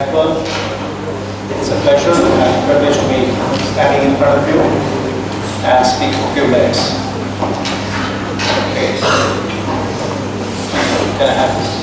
Rajpal. It's a pleasure and privilege to be standing in front of you and speak for a few minutes. Okay. Can I have this?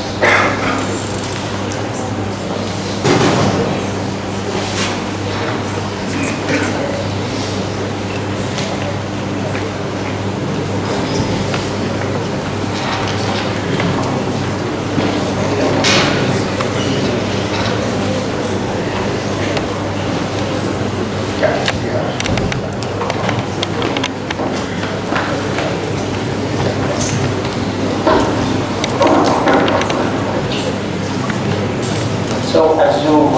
So, as you've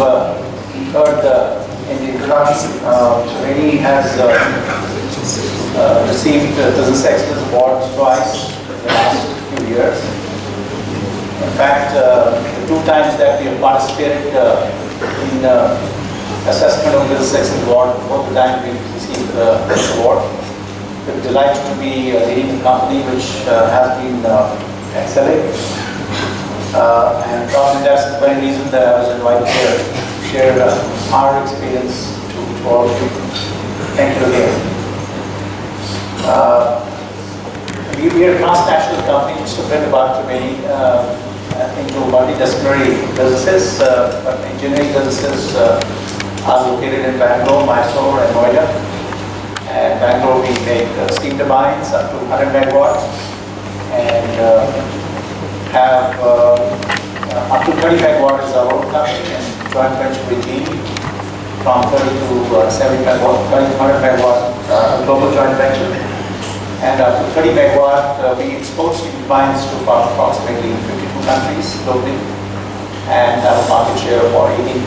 heard in the introduction, Triveni has received the Business Excellence Awards twice in the last few years. In fact, the two times that we have participated in assessment of Business Excellence Award, both the time we received this award. We're delighted to be leading a company which has been excelling. And probably that's the very reason that I was invited here to share our experience to all of you. Thank you again. We are a transnational company, just a bit about Triveni, into multidisciplinary businesses, but engineering businesses are located in Bangalore, Mysore, and Noida. And Bangalore, we make steam turbines up to 100 megawatts, and have up to 30 megawatts is our own company, and joint venture with GE from 30 to 70 megawatts, 30 to 100 megawatts, global joint venture, and up to 30 megawatt we export steam turbines to approximately 52 countries globally, and have a market share of about 18%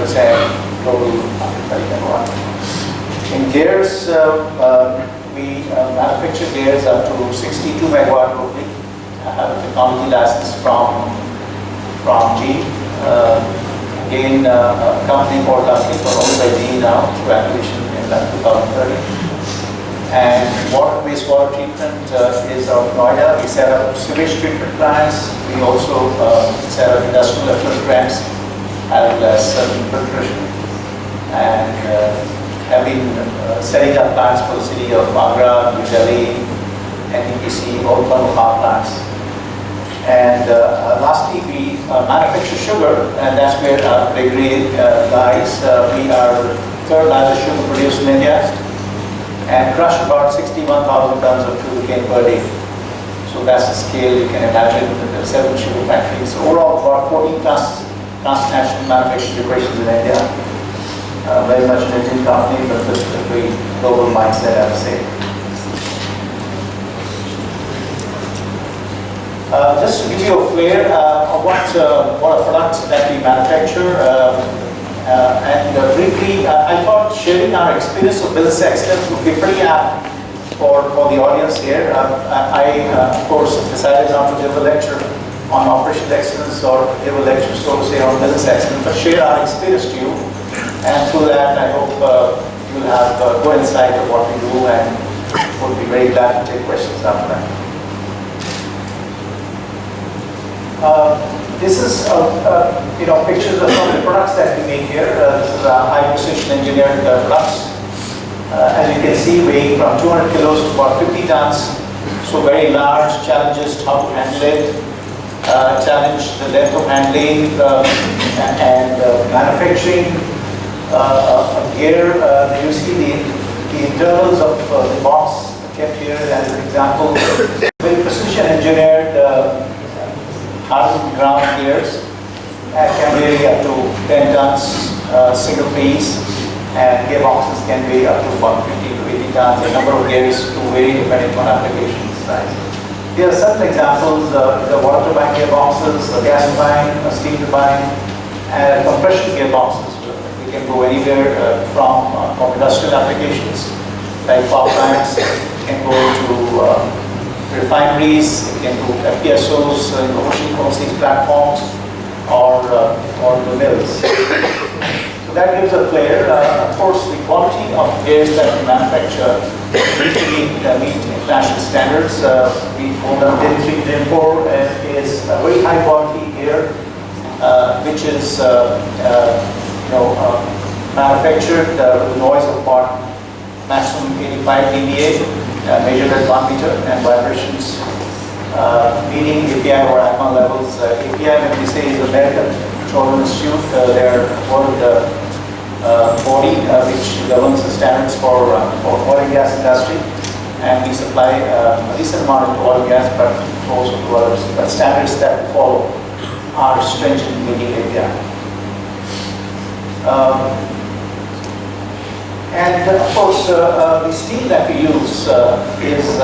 global up to 30 megawatt. In gears, we manufacture gears up to 62 megawatt globally. I have a technology license from GE. Again, a company called Rajpal, owned by GE now through acquisition in 2030. And wastewater treatment is out of Noida. We set up sewage treatment plants. We also set up industrial effluent plants as well as filtration. And have been setting up plants for the city of Agra, New Delhi, NTPC, all thermal power plants. And lastly, we manufacture sugar, and that's where our degree lies. We are third largest sugar producer in India, and crush about 61,000 tons of sugarcane per day. So that's the scale you can imagine with the 7 sugar factories. Overall, about 14 transnational manufacturing operations in India. Very much an Indian company, but with a very global mindset, I would say. Just to give you a flair of what are products that we manufacture, and briefly, I thought sharing our experience of business excellence would be pretty apt for the audience here. I of course, decided not to give a lecture on operational excellence or give a lecture, so to say, on business excellence, but share our experience to you. And through that, I hope you'll have a good insight of what we do, and would be very glad to take questions after that. This is pictures of some of the products that we make here. This is high precision engineered products. As you can see, weighing from 200 kilos to about 50 tons. So very large challenges, how to handle it, challenge the length of handling, and manufacturing a gear. You see the internals of the box kept here as an example. Very precision engineered hardened ground gears can vary up to 10 tons single piece, and gearboxes can vary up to about 50 to 80 tons. The number of gears to vary depending on applications. Right? Here are certain examples: the water turbine gearboxes, a gas turbine, a steam turbine, and compression gearboxes. We can go anywhere from industrial applications like power plants, can go to refineries, it can go to FPSOs, ocean overseas platforms, or the mills. So that gives a flair. Of course, the quality of gears that we manufacture need to meet international standards. We own the DIN 3, DIN 4 is a very high quality gear, which is manufactured with noise of about maximum 85 dBA, measured at 1 meter, and vibrations meeting API or ACMA levels. API, when we say, is American Petroleum Institute, their world body which governs the standards for oil and gas industry, and we supply a decent amount of oil and gas, but also to others. But standards that we follow are stringent meeting API. And of course, the steel that we use is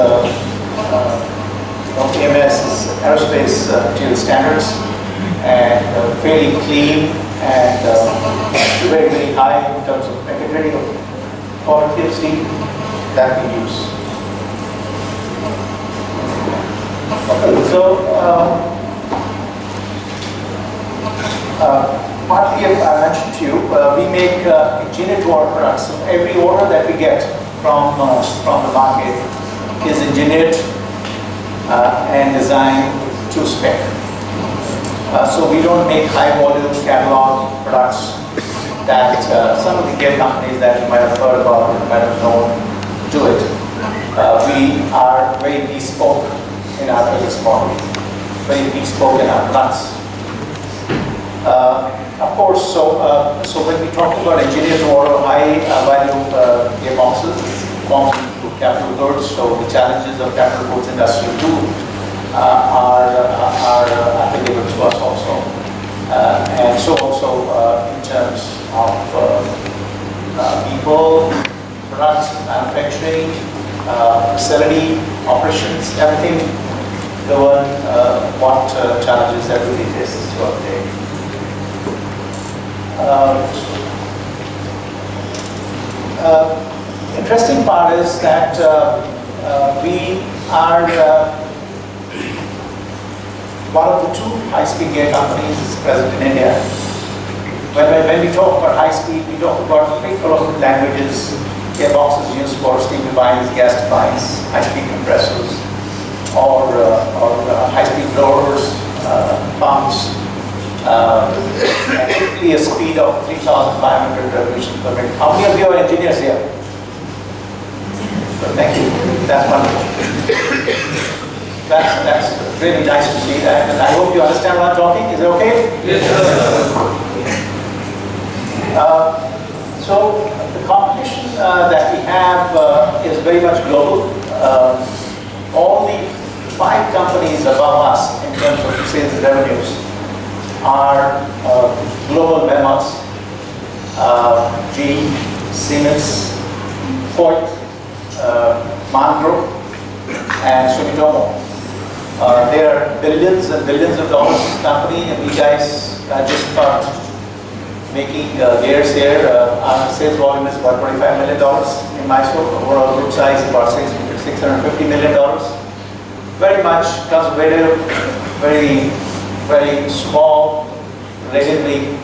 AMS is aerospace material standards, and fairly clean and very, very high in terms of integrity of quality of steel that we use. Okay, so partly I mentioned to you, we make engineered to order products. So every order that we get from the market is engineered and designed to spec. So we don't make high volume catalog products that some of the gear companies that you might have heard about, or might have known, do it. We are very bespoke in our business model, very bespoke in our products. Of course, so when we talk about engineered to order high value gearboxes, it forms into capital goods. So the challenges of capital goods industry too are applicable to us also, and so also in terms of people, products, manufacturing, facility, operations, everything govern what challenges everybody faces throughout the day. Interesting part is that we are one of the two high-speed gear companies present in India. When we talk about high-speed, we talk about three colloquial languages. Gearboxes used for steam turbines, gas turbines, high-speed compressors, or high-speed blowers, pumps. And typically a speed of 3,500 revolutions per minute. How many of you are engineers here? So thank you. That's wonderful. That's really nice to see that. And I hope you understand what I'm talking. Is it okay? Yes, sir. So the competition that we have is very much global. All the 5 companies above us in terms of sales and revenues are global behemoths: GE, Siemens, Voith, Mangrove, and Sumitomo. They are billions and billions of dollars company, and we guys just start making gears here. Our sales volume is about $25 million in Mysore. Overall group size is about $650 million. Very much conservative, very small, relatively,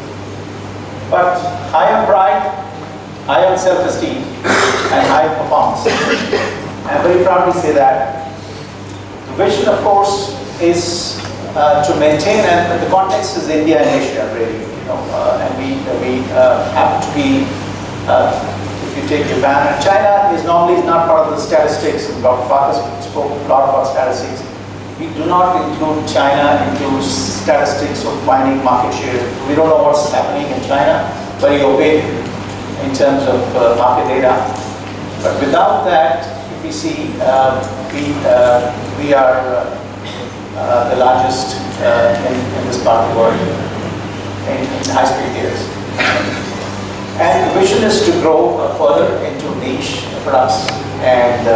but high on pride, high on self-esteem, and high performance. I'm very proud to say that. The vision, of course, is to maintain, and the context is India and Asia, really. And we happen to be, if you take Japan, and China is normally not part of the statistics, and Dr. Parker spoke a lot about statistics. We do not include China into statistics of finding market share. We don't know what's happening in China, very opaque in terms of market data. But without that, if we see, we are the largest in this part of the world in high-speed gears. And the vision is to grow further into niche products and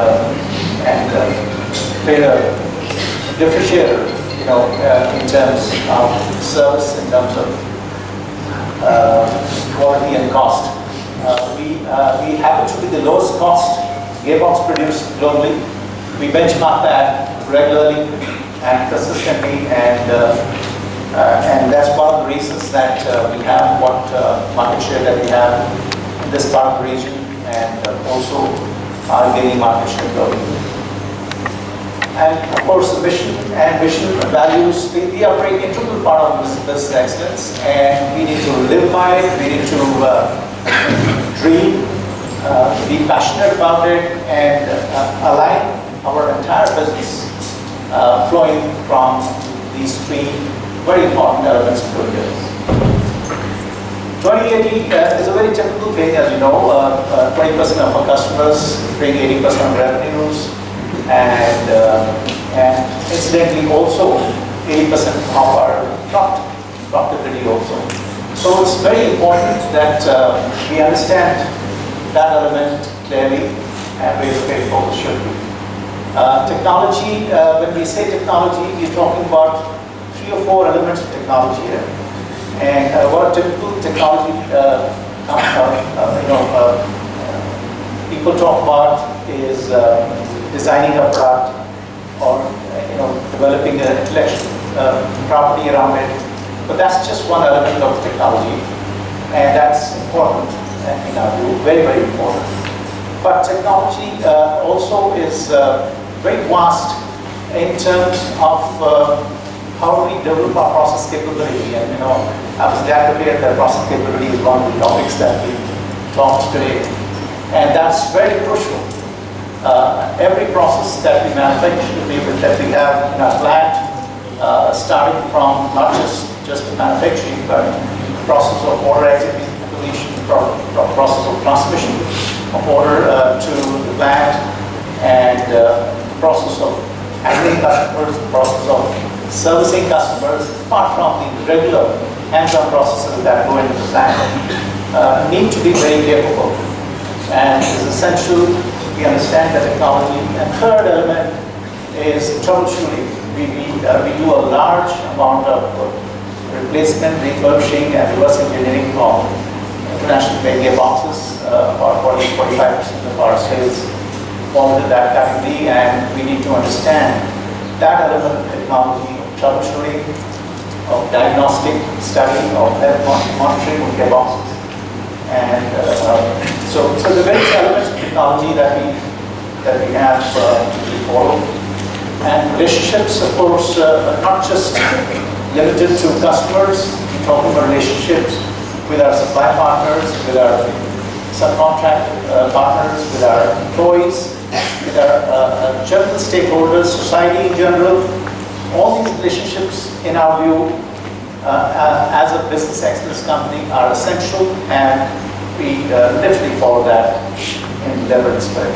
create a differentiator, in terms of service, in terms of quality and cost. We happen to be the lowest cost gearbox produced globally. We benchmark that regularly and consistently, and that's one of the reasons that we have what market share that we have in this part of the region, and also are gaining market share globally. And of course, the mission and vision and values, they are very integral part of business excellence, and we need to live by it, we need to dream, be passionate about it, and align our entire business flowing from these three very important elements to it. 2080 is a very typical thing, as you know. 20% of our customers bring 80% of revenues, and incidentally also 80% of our profitability also. So it's very important that we understand that element clearly and very focused should be. Technology, when we say technology, we're talking about 3 or 4 elements of technology here. And what typical technology people talk about is designing a product or developing an intellectual property around it. But that's just one element of technology, and that's important in our view, very, very important. But technology also is very vast in terms of how do we develop our process capability. And I was glad to hear that process capability is one of the topics that we talked today, and that's very crucial. Every process that we manufacture, that we have in our plant, starting from not just the manufacturing, but the process of order execution, process of transmission of order to the plant, and the process of handling customers, the process of servicing customers, apart from the regular hands-on processes that go into the plant, need to be very capable. And it's essential we understand the technology. And third element is troubleshooting. We do a large amount of replacement, refurbishing, and reverse engineering of international gearboxes. About 40-45% of our sales fall into that category, and we need to understand that element of technology, of troubleshooting, of diagnostic study, of health monitoring of gearboxes. And so the various elements of technology that we have to follow. And relationships, of course, are not just limited to customers. We're talking about relationships with our supply partners, with our subcontract partners, with our employees, with our general stakeholders, society in general. All these relationships, in our view, as a business excellence company, are essential, and we literally follow that in deliberate spirit.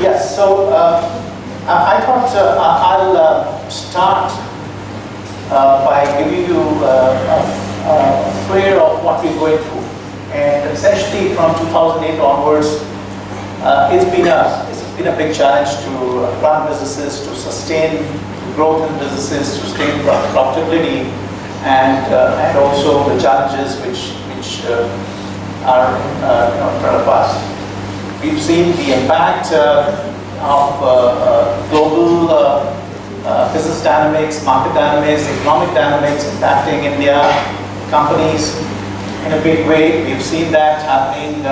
Yes, so I thought I'll start by giving you a flair of what we're going through. And essentially from 2008 onwards, it's been a big challenge to run businesses, to sustain growth in businesses, to sustain profitability, and also the challenges which are in front of us. We've seen the impact of global business dynamics, market dynamics, economic dynamics impacting India companies in a big way. We've seen that happening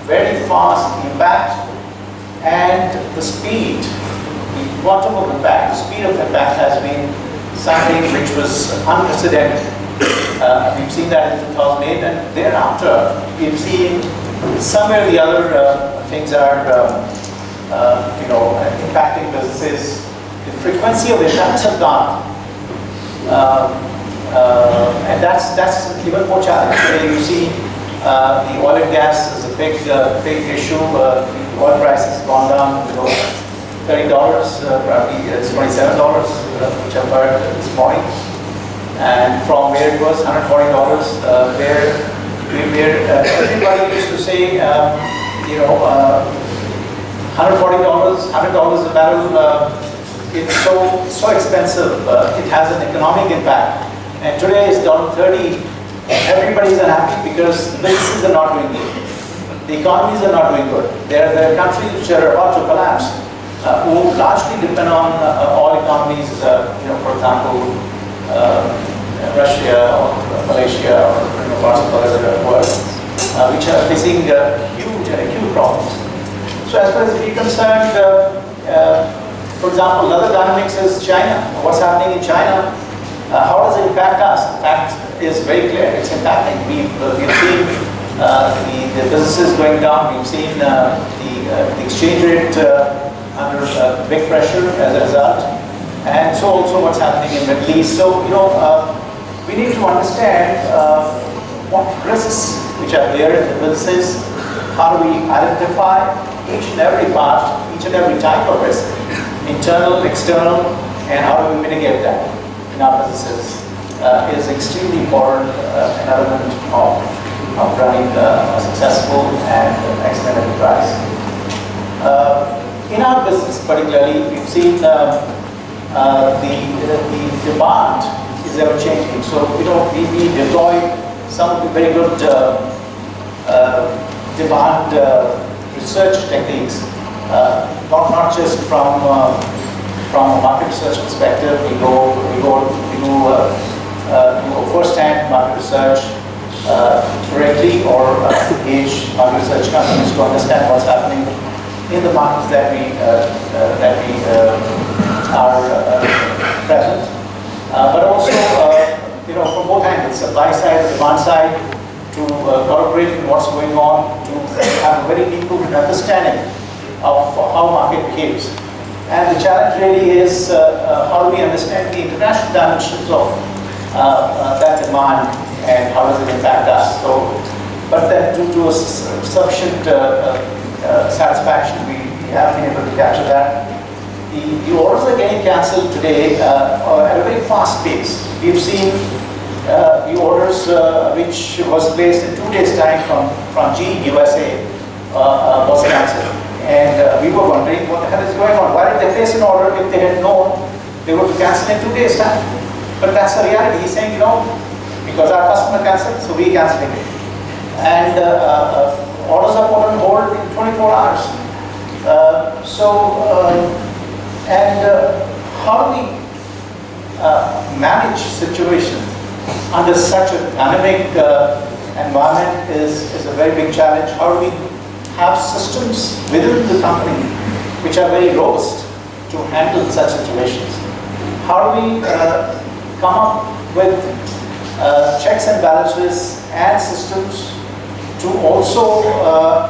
very fast, the impact and the speed, the quantum of impact, the speed of impact has been something which was unprecedented. We've seen that in 2008, and thereafter we've seen somewhere or the other things are impacting businesses. The frequency of impacts have gone, and that's even more challenging. You see, the oil and gas is a big issue. The oil price has gone down below $30. Probably it's $27, which I've heard this morning, and from where it was $140, where everybody used to say, $140, $100 a barrel. It's so expensive. It has an economic impact. And today is $30. Everybody's unhappy because the businesses are not doing good. The economies are not doing good. There are countries which are about to collapse, who largely depend on oil economies. For example, Russia or Malaysia or parts of other world, which are facing huge problems. So as far as we're concerned, for example, another dynamics is China. What's happening in China? How does it impact us? The fact is very clear. It's impacting. We've seen the businesses going down. We've seen the exchange rate under big pressure as a result, and so also what's happening in the Middle East. So we need to understand what risks which are there in the businesses. How do we identify each and every part, each and every type of risk, internal, external, and how do we mitigate that in our businesses is extremely important, an element of running a successful and excellent enterprise. In our business particularly, we've seen the demand is ever changing. So we deploy some of the very good demand research techniques, not just from a market research perspective. We do first-hand market research directly or engage market research companies to understand what's happening in the markets that we are present. But also, from both angles, supply side, demand side, to corroborate what's going on, to have a very deep understanding of how market behaves. And the challenge really is how do we understand the international dimensions of that demand and how does it impact us. So, but then to a sufficient satisfaction, we have been able to capture that. The orders are getting cancelled today at a very fast pace. We've seen the orders which was placed in 2 days' time from GE USA was cancelled. And we were wondering what the hell is going on. Why did they place an order if they had known they were to cancel in 2 days' time? But that's the reality. He's saying, because our customer canceled, so we cancelling it. And orders are put on hold in 24 hours. How do we manage situation under such a dynamic environment is a very big challenge. How do we have systems within the company which are very robust to handle such situations? How do we come up with checks and balances and systems to also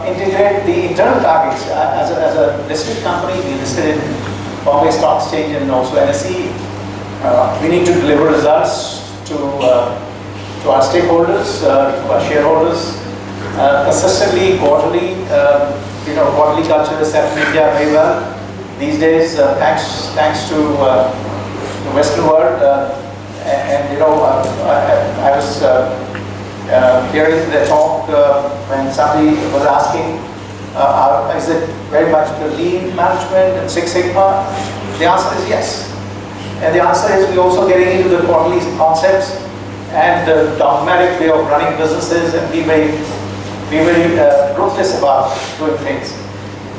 integrate the internal targets? As a listed company, we listed in Bombay Stock Exchange and also NSE. We need to deliver results to our stakeholders, to our shareholders, consistently, quarterly. Quarterly culture is set in India very well these days, thanks to the Western world. I was hearing the talk when somebody was asking, is it very much the lean management and Six Sigma? The answer is yes. And the answer is we're also getting into the quarterly concepts and the dogmatic way of running businesses and be very ruthless about doing things.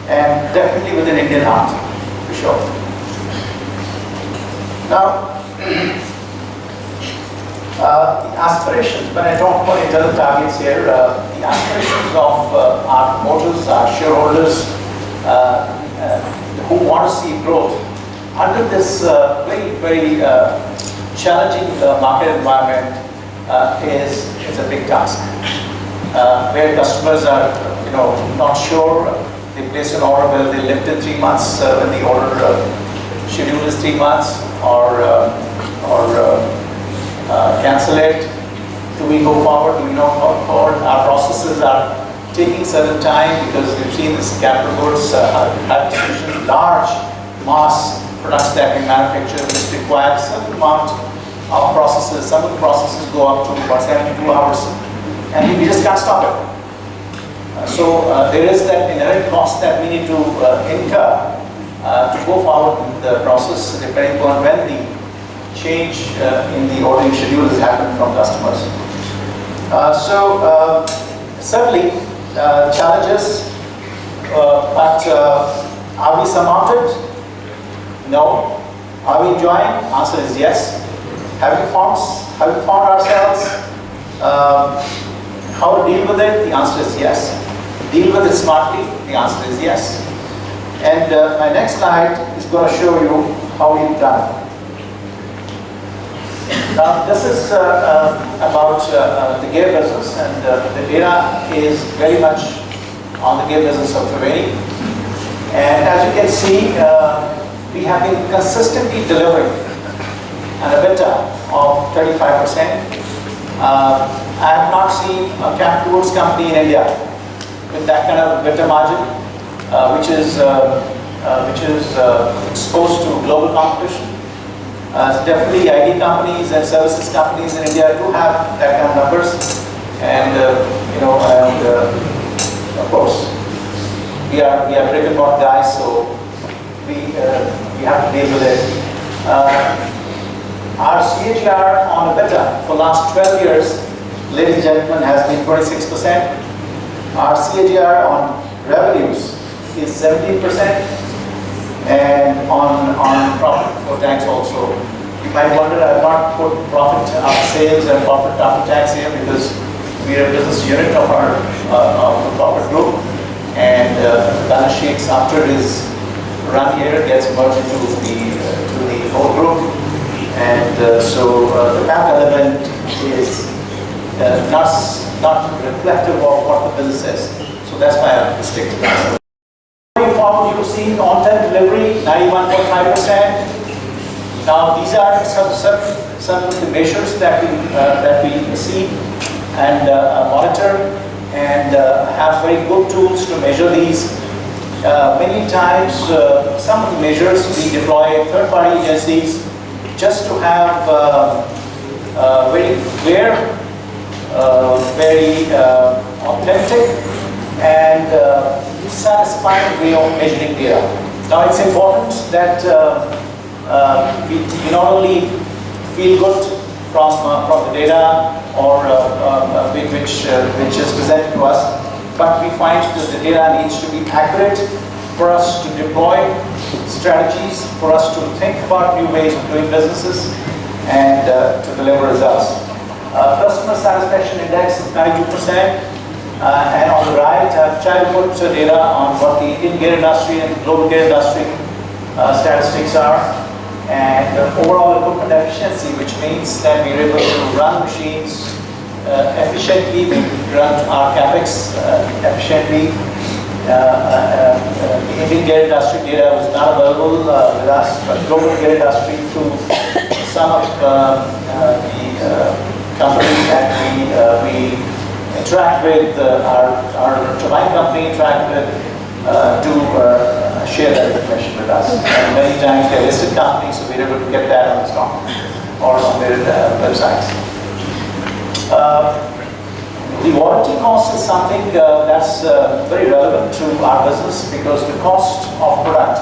And definitely with an Indian heart, for sure. Now, the aspirations, when I talk about internal targets here, the aspirations of our promoters, our shareholders, who want to see growth under this very challenging market environment is a big task. Where customers are not sure, they place an order, well, they lift in 3 months when the order schedule is 3 months, or cancel it. Do we go forward? Do we not go forward? Our processes are taking certain time because we've seen this capital goods acquisition, large mass products that we manufacture, which require a certain amount of processes. Some of the processes go up to about 72 hours, and we just can't stop it. So there is that inherent cost that we need to incur to go forward with the process, depending on when the change in the ordering schedule has happened from customers. Certainly challenges, but are we surmounted? No. Are we enjoying? Answer is yes. Have we found ourselves how to deal with it? The answer is yes. Deal with it smartly? The answer is yes. And my next slide is going to show you how we've done. Now, this is about the gear business, and the data is very much on the gear business of Triveni. And as you can see, we have been consistently delivering an EBITDA of 35%. I have not seen a capital goods company in India with that kind of EBITDA margin, which is exposed to global competition. Definitely IT companies and services companies in India do have that kind of numbers, and of course we are brick and mortar guys, so we have to deal with it. Our CAGR on EBITDA for last 12 years, ladies and gentlemen, has been 26%. Our CAGR on revenues is 17%, and on profit before tax also. You might wonder, I have not put profit after sales and profit after tax here because we are a business unit of our of the corporate group, and the balance sheets after it is run here gets merged into the whole group. And so the PAT element is not reflective of what the bill says. So that's why I have to stick to that. Going forward, you see on-time delivery, 91.5%. Now these are some of the measures that we see and monitor, and have very good tools to measure these. Many times, some of the measures we deploy third-party agencies just to have very clear, very authentic and satisfying way of measuring data. Now it's important that we not only feel good from the data or which is presented to us, but we find that the data needs to be accurate for us to deploy strategies, for us to think about new ways of doing businesses, and to deliver results. Customer satisfaction index is 92%, and on the right I've tried to put data on what the Indian gear industry and global gear industry statistics are, and overall equipment efficiency, which means that we're able to run machines efficiently, we run our capex efficiently. The Indian gear industry data was not available with us, but global gear industry through some of the companies that we interact with, our turbine company interact with, do share that information with us. And many times they're listed companies, so we're able to get that on the stock or on their websites. The warranty cost is something that's very relevant to our business, because the cost of product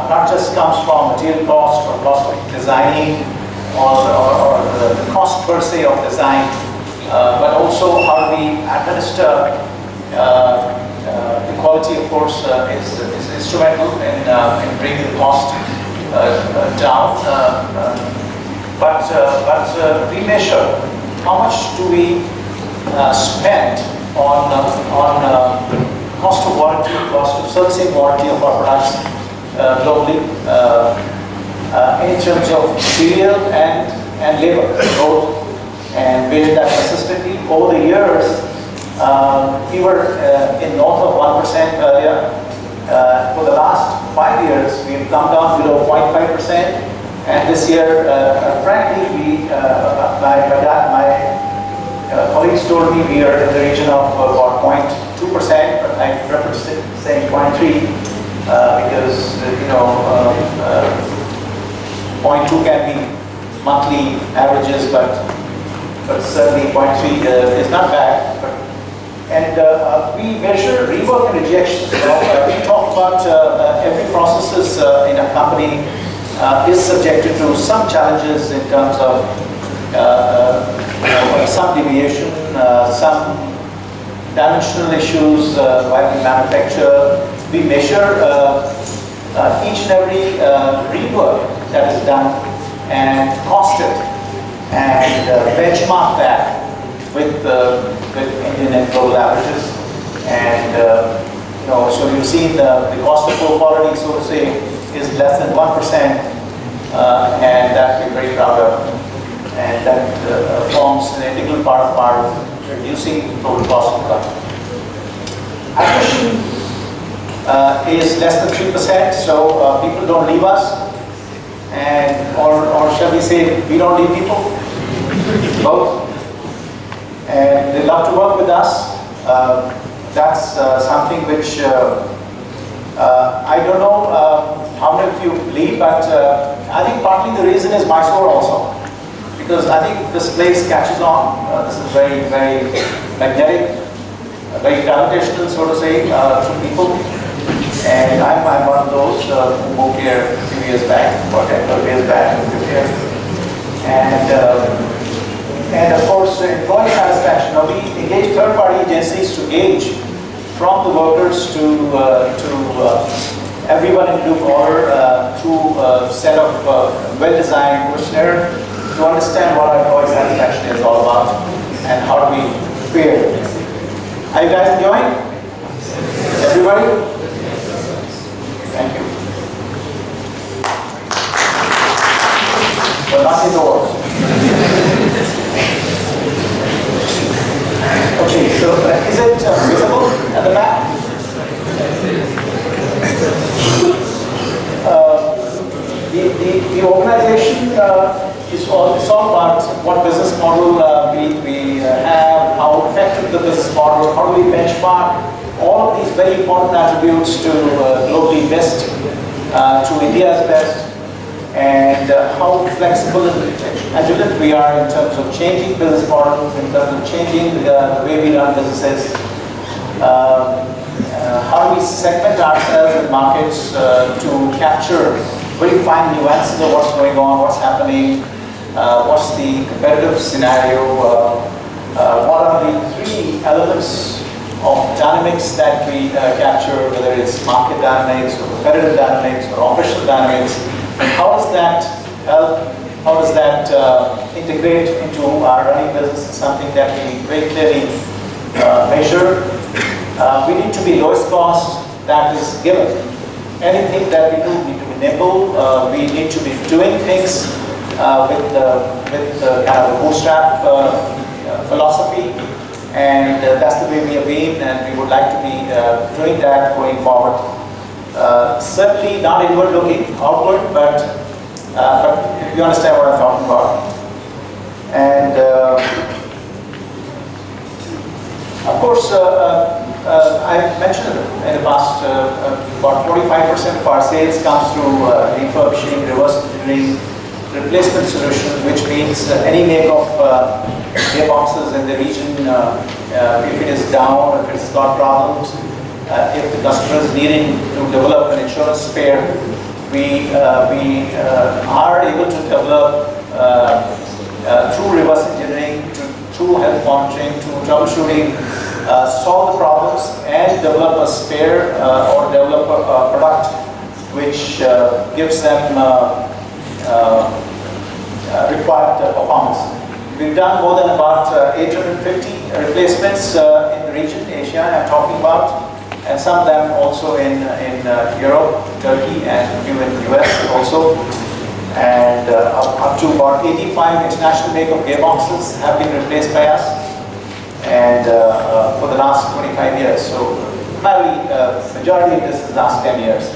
not just comes from material cost or cost of designing or the cost per se of design, but also how we administer the quality, of course, is instrumental in bringing the cost down. But we measure how much do we spend on cost of warranty, cost of servicing warranty of our products globally, in terms of material and labor, both, and measure that consistently. Over the years, we were in north of 1% earlier. For the last 5 years, we've come down below 0.5%. And this year, frankly, my colleagues told me we are in the region of about 0.2%, but I prefer saying 0.3 because 0.2 can be monthly averages, but certainly 0.3 is not bad. And we measure rework and rejections. We talk about every processes in a company is subjected to some challenges in terms of some deviation, some dimensional issues while we manufacture. We measure each and every rework that is done and cost it, and benchmark that with Indian and global averages, and So you've seen the cost of poor quality, so to say, is less than 1%, and that we're very proud of. And that forms an integral part of our reducing total cost of production. Attrition is less than 3%, so people don't leave us, and or shall we say, we don't leave people, both. And they love to work with us. That's something which I don't know how many of you believe, but I think partly the reason is Mysore also. Because I think this place catches on. This is very, very magnetic, very gravitational, so to say, to people. And I'm one of those who moved here a few years back, or 10, 12 years back, moved here. And of course, employee satisfaction. Now, we engage third-party agencies to gauge from the workers to everyone in blue collar through a set of well-designed questionnaire to understand what our employee satisfaction is all about and how do we fare. Are you guys enjoying? Everybody? Thank you. Well, not indoors. Okay, so is it visible at the back? The organization it's all about what business model we have, how effective the business model, how do we benchmark all of these very important attributes to globally best, to India's best, and how flexible and agile we are in terms of changing business models, in terms of changing the way we run businesses. How do we segment ourselves in markets to capture very fine nuances of what's going on, what's happening, what's the competitive scenario, what are the three elements of dynamics that we capture, whether it's market dynamics or competitive dynamics or operational dynamics, and how does that help, how does that integrate into our running business is something that we very clearly measure. We need to be lowest cost, that is given. Anything that we do, we need to be nimble, we need to be doing things with kind of a bootstrap philosophy, and that's the way we have been, and we would like to be doing that going forward. Certainly not inward looking, outward, but if you understand what I'm talking about. And of course, I mentioned in the past, about 45% of our sales comes through refurbishing, reverse engineering, replacement solution, which means any make of gearboxes in the region, if it is down, if it's got problems, if the customer is needing to develop an insurance spare, we are able to develop through reverse engineering, through health monitoring, through troubleshooting, solve the problems and develop a spare or develop a product which gives them required performance. We've done more than about 850 replacements in the region, Asia I'm talking about, and some of them also in Europe, Turkey, and a few in the US also. And up to about 85 international make of gearboxes have been replaced by us, and for the last 25 years. So primarily, majority of this is the last 10 years.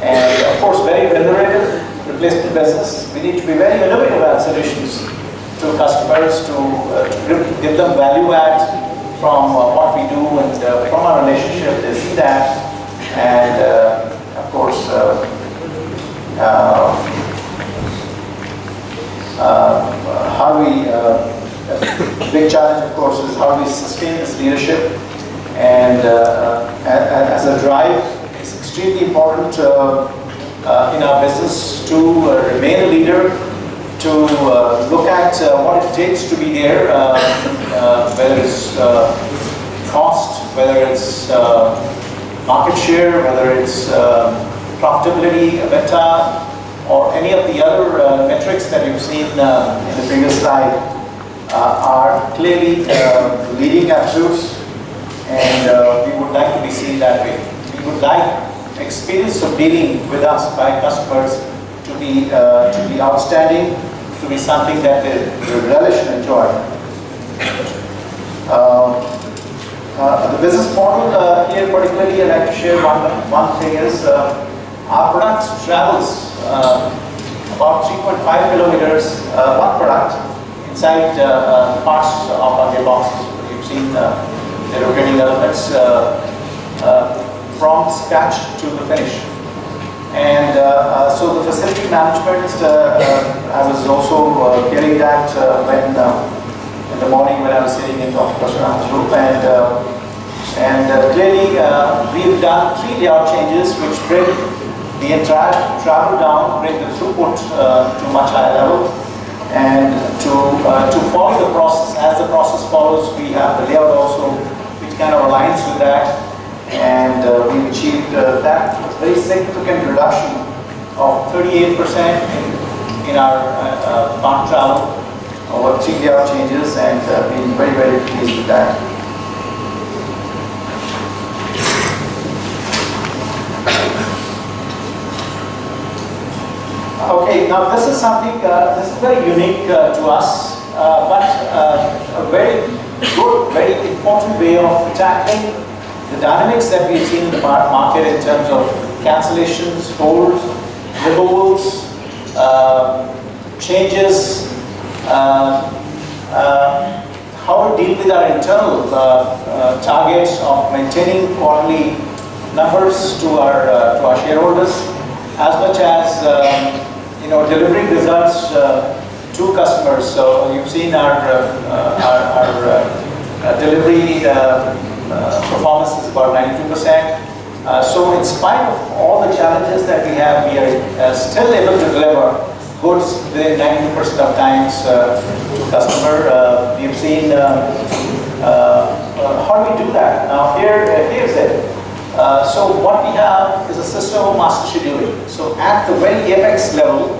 And of course, very remunerative replacement business. We need to be very innovative at solutions to customers to give them value add from what we do and from our relationship. They see that, and of course, how do we, big challenge of course is how do we sustain this leadership, and as a drive, it's extremely important in our business to remain a leader, to look at what it takes to be there, whether it's cost, whether it's market share, whether it's profitability, EBITDA, or any of the other metrics that you've seen in the previous slide are clearly leading attributes, and we would like to be seen that way. we would like experience of dealing with us by customers to be outstanding, to be something that they relish and enjoy. The business model here particularly, I'd like to share one thing is our product travels about 3.5 kilometers, one product, inside parts of our gearboxes. You've seen the rotating elements from scratch to the finish. And so the facility management, I was also hearing that when in the morning when I was sitting in Dr. Prashant's group, and clearly we've done 3 layout changes which bring the entire travel down, bring the throughput to a much higher level, and to follow the process. As the process follows, we have the layout also which kind of aligns with that, and we've achieved that very significant reduction of 38% in our plant travel over 3 layout changes, and been very, very pleased with that. Okay, now this is something, this is very unique to us, but a very good, very important way of tackling the dynamics that we've seen in the market in terms of cancellations, holds, removals, changes, how to deal with our internal targets of maintaining quarterly numbers to our shareholders, as much as delivering results to customers. So you've seen our delivery performance is about 92%. So in spite of all the challenges that we have, we are still able to deliver goods within 92% of times to customer. We've seen how do we do that? Now here's it. So what we have is a system of master scheduling. So at the very apex level,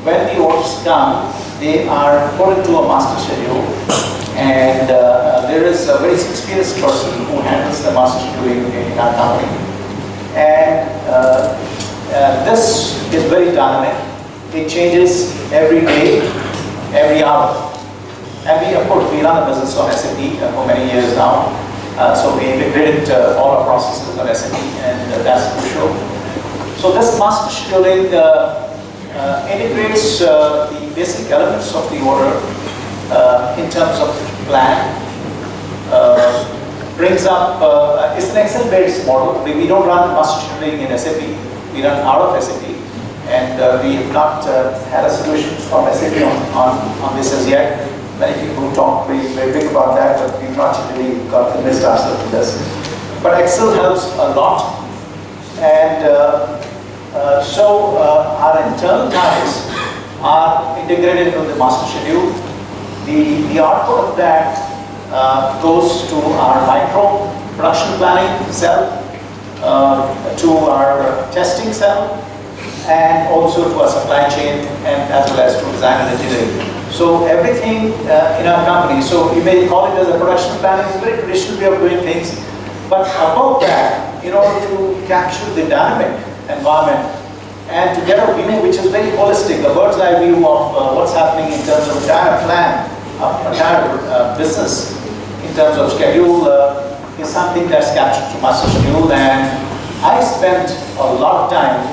when the orders come, they are put into a master schedule, and there is a very experienced person who handles the master scheduling in our company. And this is very dynamic. It changes every day, every hour. And we, of course, we run a business on SAP for many years now. So we integrated all our processes on SAP, and that's crucial. So this master scheduling integrates the basic elements of the order in terms of plan, brings up, it's an Excel-based model. We don't run master scheduling in SAP, we run out of SAP, and we have not had a solution from SAP on this as yet. Many people talk very big about that, but we've not really got convinced ourselves with this. But Excel helps a lot, and so our internal targets are integrated into the master schedule. The output of that goes to our micro production planning cell, to our testing cell, and also to our supply chain, and as well as to design and engineering. So everything in our company, so you may call it as a production planning, it's a very traditional way of doing things, but above that, in order to capture the dynamic environment and to get a view which is very holistic, a bird's eye view of what's happening in terms of entire plan, entire business, in terms of schedule, is something that's captured to master schedule. And I spent a lot of time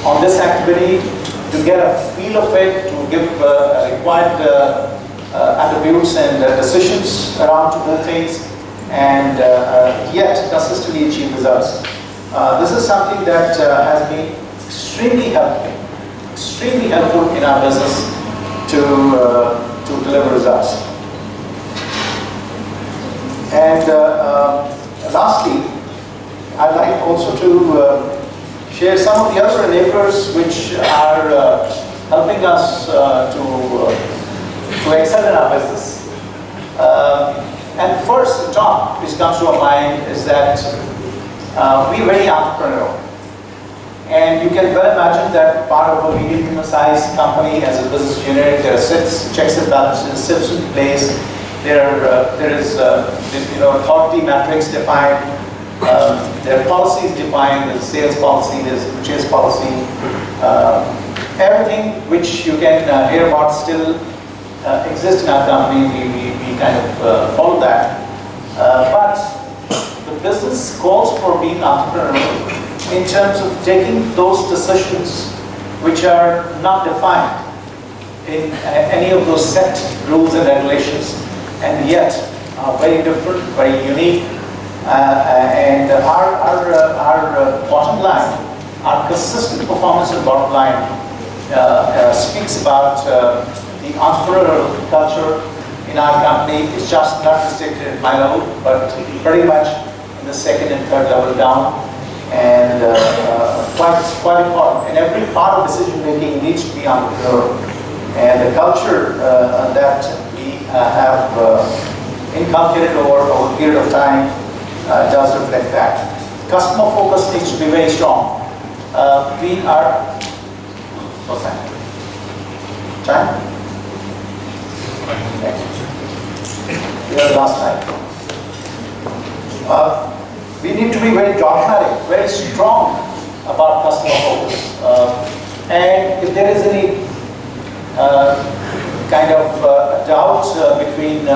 on this activity to get a feel of it, to give required attributes and decisions around to do things, and yet consistently achieve results. This is something that has been extremely helpful in our business to deliver results. And lastly, I'd like also to share some of the other enablers which are helping us to excel in our business. And first, the top which comes to our mind is that we're very entrepreneurial. And you can well imagine that part of a medium-sized company as a business unit, there are checks and balances, systems in place. There is authority metrics defined. Their policy is defined, there's sales policy, there's purchase policy. Everything which you can hear about still exists in our company. We kind of follow that. But the business calls for being entrepreneurial in terms of taking those decisions which are not defined in any of those set rules and regulations, and yet are very different, very unique. And our bottom line, our consistent performance and bottom line speaks about the entrepreneurial culture in our company. It's just not restricted at my level, but pretty much in the second and third level down, and quite important. And every part of decision making needs to be entrepreneurial, and the culture that we have inculcated over a period of time does reflect that. Customer focus needs to be very strong. We are, what's that? Time? Okay. We are last time. We need to be very dogmatic, very strong about customer focus. And if there is any kind of doubt between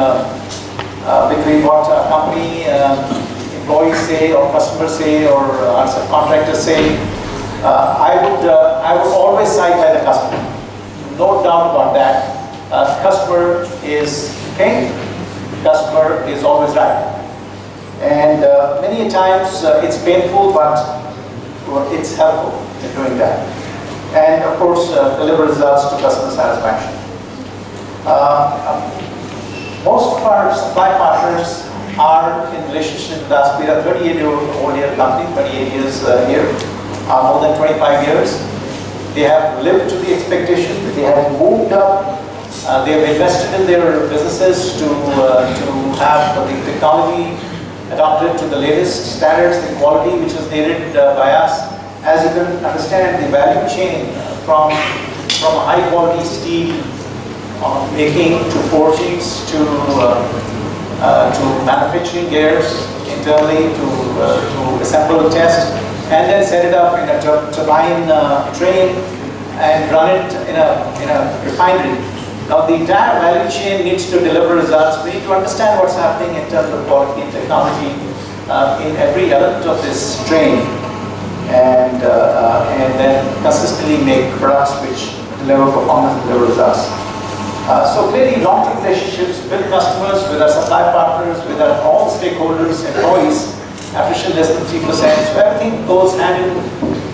what our company employees say, or customers say, or our subcontractors say, I would always side by the customer. No doubt about that. Customer is king. Customer is always right. And many times it's painful, but it's helpful in doing that. And of course, deliver results to customer satisfaction. Most of our supply partners are in relationship with us. We are a 38-year-old company, 28 years here, more than 25 years. They have lived to the expectation. They have moved up. They have invested in their businesses to have the technology adopted to the latest standards, the quality which is needed by us. As you can understand, the value chain from a high quality steel making to forgings to manufacturing gears internally to assemble, test, and then set it up in a turbine train and run it in a refinery. Now the entire value chain needs to deliver results. We need to understand what's happening in terms of quality and technology in every element of this train, and then consistently make products which deliver performance and deliver results. So clearly long-term relationships with customers, with our supply partners, with our all stakeholders, employees, attrition less than 3%. So everything goes hand in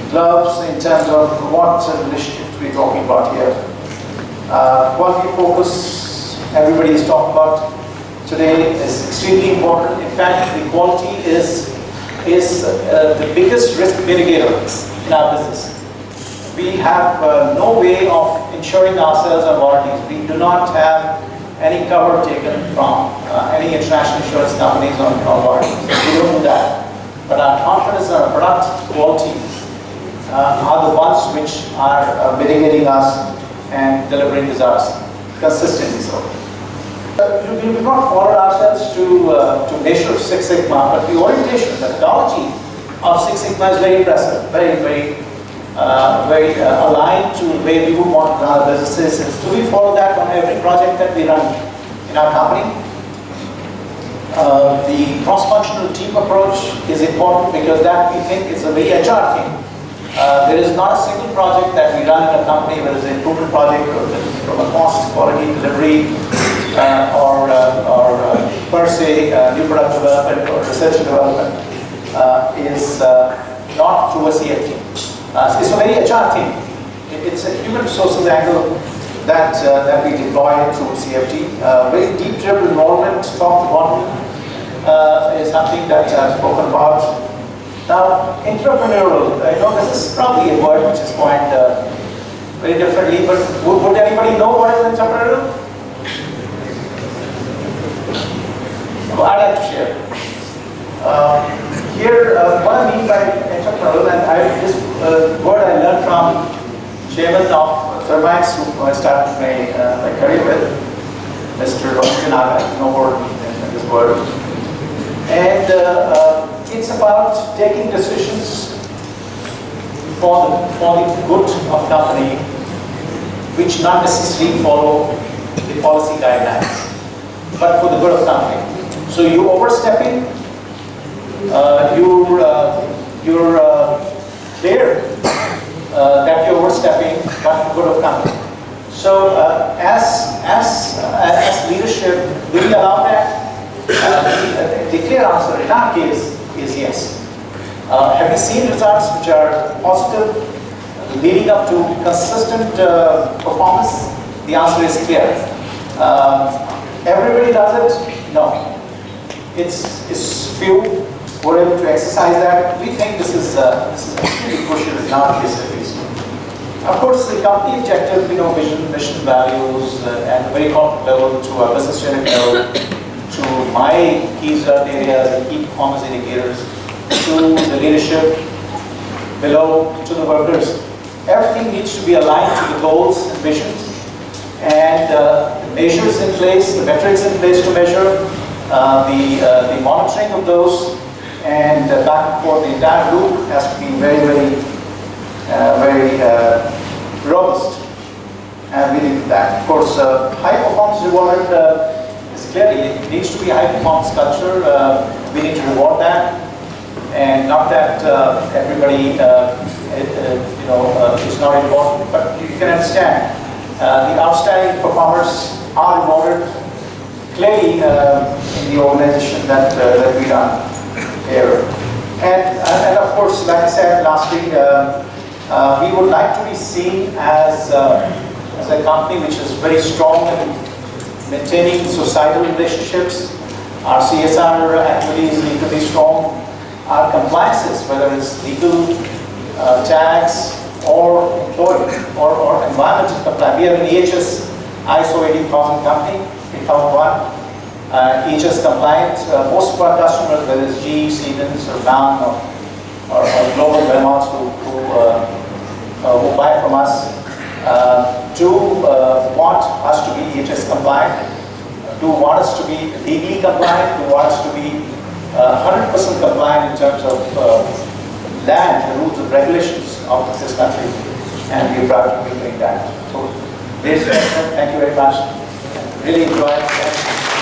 gloves in terms of what relationships we're talking about here. Quality focus, everybody is talking about today, is extremely important. In fact, the quality is the biggest risk mitigator in our business. We have no way of insuring ourselves on warranties. We do not have any cover taken from any international insurance companies on warranties. We don't do that. But our confidence in our product quality are the ones which are mitigating us and delivering results consistently so. We do not follow ourselves to measure Six Sigma, but the orientation, the methodology of Six Sigma is very impressive, very aligned to the way we would want to run our businesses. And so we follow that on every project that we run in our company. The cross-functional team approach is important because that we think is a very agile team. There is not a single project that we run in a company, whether it's an improvement project or from a cost, quality, delivery, or per se new product development or research and development is not through a CFT. It's a very agile team. It's a human resources angle that we deploy through CFT. Very deep driven involvement, top to bottom, is something that I've spoken about. Now, entrepreneurial, this is probably a word which is coined very differently, but would anybody know what is entrepreneurial? Well, I'd like to share. Here, what I mean by entrepreneurial, and this word I learned from chairman of Turbines, who I started my career with, Mr. Rajiv, no more in this word. And it's about taking decisions for the good of company, which not necessarily follow the policy guidelines, but for the good of company. So you overstepping, you're clear that you're overstepping, but for the good of company. So as leadership, do we allow that? The clear answer in our case is yes. Have you seen results which are positive, leading up to consistent performance? The answer is clear. Everybody does it? No. It's few who are able to exercise that. We think this is extremely crucial in our case at least. Of course, the company objective, vision, mission, values, and very corporate level to our business unit level, to my key result areas and key performance indicators, to the leadership below, to the workers. Everything needs to be aligned to the goals and visions, and the measures in place, the metrics in place to measure, the monitoring of those, and back and forth. The entire loop has to be very robust, and we need that. Of course, high performance reward is clearly, it needs to be a high performance culture. We need to reward that, and not that everybody is not important, but you can understand the outstanding performers are rewarded clearly in the organization that we run here. And of course, like I said last week, we would like to be seen as a company which is very strong in maintaining societal relationships. Our CSR activities need to be strong. Our compliances, whether it's legal, tax, or employee, or environmental compliance. We have an EHS ISO 18000 company, 8001. EHS compliant. Most of our customers, whether it's GE, Siemens, or Down, or global behemoths who buy from us, do want us to be EHS compliant, do want us to be legally compliant, do want us to be 100% compliant in terms of land, the rules and regulations of this country, and we're proud to be doing that. So, ladies and gentlemen, thank you very much. Really enjoyed it.